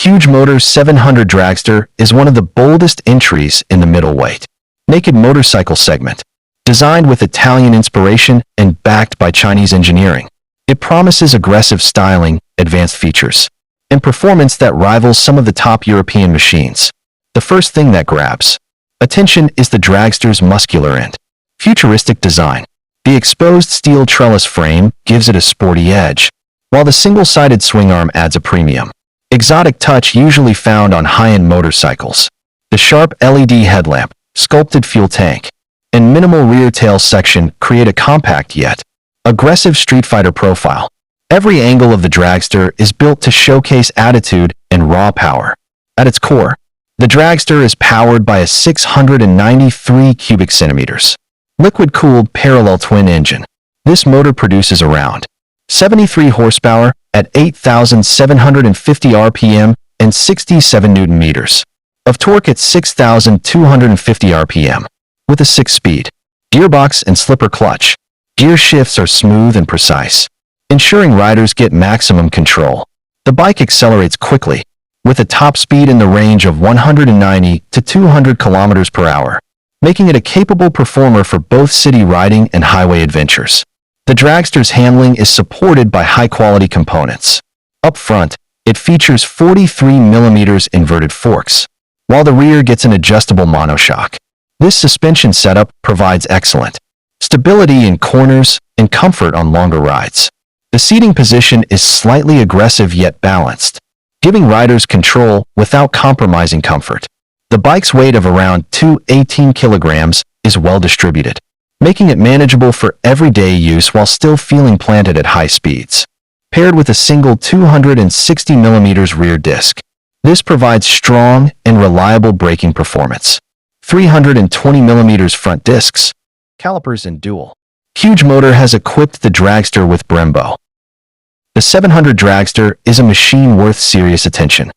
Qjmotor's 700 Dragster is one of the boldest entries in the middleweight naked motorcycle segment. Designed with Italian inspiration and backed by Chinese engineering, it promises aggressive styling, advanced features, and performance that rivals some of the top European machines. The first thing that grabs attention is the Dragster's muscular and futuristic design. The exposed steel trellis frame gives it a sporty edge, while the single-sided swing arm adds a premium, exotic touch usually found on high-end motorcycles. The sharp LED headlamp, sculpted fuel tank, and minimal rear tail section create a compact yet aggressive street fighter profile. Every angle of the Dragster is built to showcase attitude and raw power. At its core, the Dragster is powered by a 693 cubic centimeters liquid-cooled parallel twin engine. This motor produces around 73 horsepower at 8,750 RPM and 67 Newton meters of torque at 6,250 RPM. With a 6-speed gearbox and slipper clutch, gear shifts are smooth and precise, ensuring riders get maximum control. The bike accelerates quickly, with a top speed in the range of 190 to 200 kilometers per hour, making it a capable performer for both city riding and highway adventures. The Dragster's handling is supported by high-quality components. Up front, it features 43mm inverted forks, while the rear gets an adjustable monoshock. This suspension setup provides excellent stability in corners and comfort on longer rides. The seating position is slightly aggressive yet balanced, giving riders control without compromising comfort. The bike's weight of around 218 kilograms is well distributed, making it manageable for everyday use while still feeling planted at high speeds. Paired with a single 260mm rear disc, this provides strong and reliable braking performance. 320mm front discs, calipers and dual. Qjmotor has equipped the Dragster with Brembo. The 700 Dragster is a machine worth serious attention.